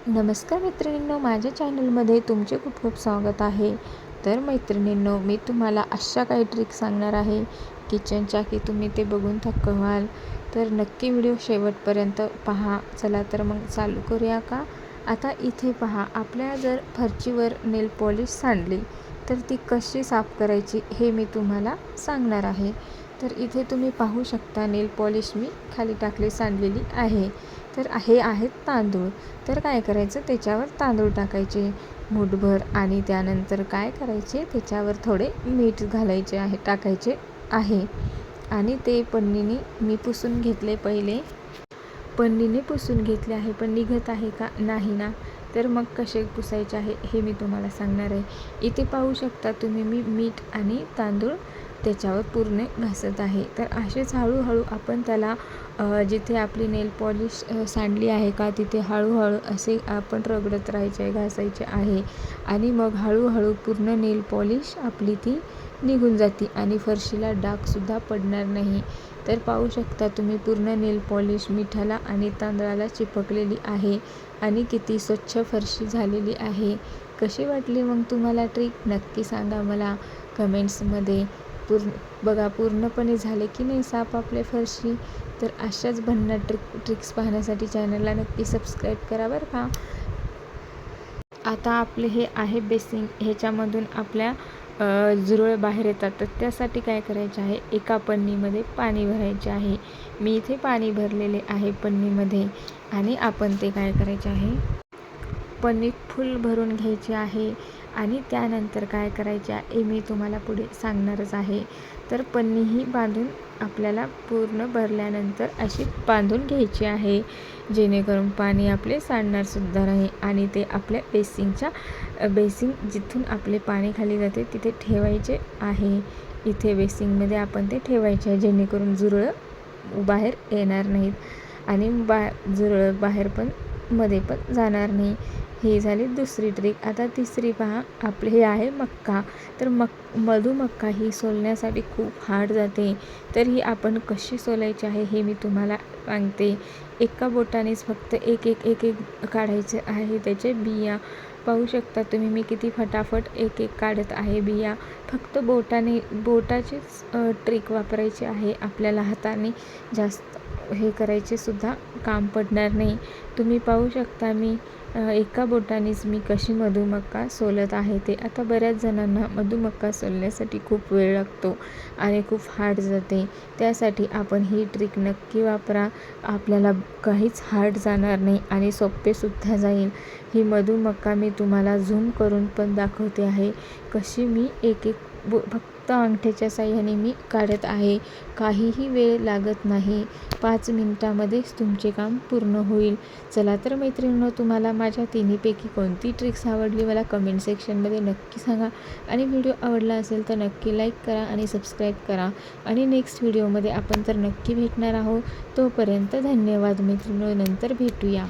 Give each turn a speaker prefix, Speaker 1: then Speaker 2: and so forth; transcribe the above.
Speaker 1: नमस्कार मैत्रिणींनो, माझ्या चॅनलमध्ये तुमचे खूप खूप स्वागत आहे. तर मैत्रिणींनो, मी तुम्हाला अशा काही ट्रिक्स सांगणार आहे किचनच्या की तुम्ही ते बघून थक्क व्हाल. तर नक्की व्हिडिओ शेवटपर्यंत पहा. चला तर मग चालू करूया का. आता इथे पहा, आपल्या जर फरशीवर नेल पॉलिश सांडली तर ती कशी साफ करायची हे मी तुम्हाला सांगणार आहे. तर इथे तुम्ही पाहू शकता, नेल पॉलिश मी खाली टाकली सांडलेली आहे. तर हे आहेत तांदूळ. तर काय करायचं, त्याच्यावर तांदूळ टाकायचे मूठभर आणि त्यानंतर काय करायचे, त्याच्यावर थोडे मीठ टाकायचे आहे आणि ते पन्नीने मी पुसून घेतले. पहिले पन्नीने पुसून घेतले आहे, पण निघत आहे का नाही ना. तर मग कसे पुसायचे आहे हे मी तुम्हाला सांगणार आहे. इथे पाहू शकता तुम्ही, मी मीठ आणि तांदूळ त्याच्यावर पूर्ण घासत आहे. तर असेच हळूहळू आपण त्याला जिथे आपली नेल पॉलिश सांडली आहे का तिथे हळूहळू असे आपण रगडत राहायचे आहे, घासायचे आहे आणि मग हळूहळू पूर्ण नेल पॉलिश आपली ती निघून जाते आणि फरशीला डागसुद्धा पडणार नाही. तर पाहू शकता तुम्ही, पूर्ण नेल पॉलिश मिठाला आणि तांदळाला चिपकलेली आहे आणि किती स्वच्छ फरशी झालेली आहे. कशी वाटली मग तुम्हाला ट्रिक, नक्की सांगा मला कमेंट्समध्ये. पूर्णपणे झाले की नाही साफ आपले फरशी. तर अशाच भन्नाट ट्रिक्स पाहण्यासाठी चॅनलला नक्की सबस्क्राईब करा बरं का. आता आपले हे आहे बेसिंग, ह्याच्यामधून आपल्या झुरळ बाहेर येतात. तर त्यासाठी काय करायचे आहे, एका पन्नीमध्ये पाणी भरायचे आहे. मी इथे पाणी भरलेले आहे पन्नीमध्ये आणि आपण ते काय करायचे आहे, पन्नी फुल भरून घ्यायची आहे आणि त्यानंतर काय करायचे आहे मी तुम्हाला पुढे सांगणारच आहे. तर पन्नीही बांधून आपल्याला पूर्ण भरल्यानंतर अशी बांधून घ्यायची आहे, जेणेकरून पाणी आपले सांडणारसुद्धा नाही आणि ते आपल्या बेसिंग जिथून आपले पाणी खाली जाते तिथे ठेवायचे आहे. इथे बेसिंगमध्ये आपण ते ठेवायचे आहे, जेणेकरून झुरळं बाहेर येणार नाहीत आणि झुरळं बाहेर पण मध्ये पण जाणार नाही. ही झाली दुसरी ट्रिक. आता तिसरी पहा, आपले हे आहे मक्का. तर मधुमक्का ही सोलण्यासाठी खूप हार्ड जाते. तर ही आपण कशी सोलायची आहे हे मी तुम्हाला सांगते. एका बोटानेच फक्त एक एक एक एक काढायचे आहे त्याचे बिया. पाहू शकता तुम्ही, मी किती फटाफट एक एक काढत आहे बिया. फक्त बोटाचीच ट्रिक वापरायची आहे, आपल्याला हाताने जास्त हे करायचे सुद्धा काम पडणार नाही. तुम्ही पाहू शकता मी एका बोटानेच मी कशी मधुमक्का सोलत आहे ते. आता बऱ्याच जणांना मधुमक्का सोलण्यासाठी खूप वेळ लागतो आणि खूप हार्ड जाते. त्यासाठी आपण ही ट्रिक नक्की वापरा, आपल्याला काहीच हार्ड जाणार नाही आणि सोपेसुद्धा जाईल. ही मधुमक्का मी तुम्हाला झूम करून पण दाखवते आहे, कशी मी एक एक फक्त अंगठ्याच्या साहाय्याने मी काढत आहे. काहीही वेळ लागत नाही, 5 मिनिटामध्येच तुमचे काम पूर्ण होईल. चला तर मैत्रिणींनो, तुम्हाला माझ्या तिन्हीपैकी कोणती ट्रिक्स आवडली मला कमेंट सेक्शनमध्ये नक्की सांगा आणि व्हिडिओ आवडला असेल तर नक्की लाईक करा आणि सबस्क्राईब करा आणि नेक्स्ट व्हिडिओमध्ये आपण तर नक्की भेटणार आहोत. तोपर्यंत धन्यवाद मैत्रिणींनो, नंतर भेटूया.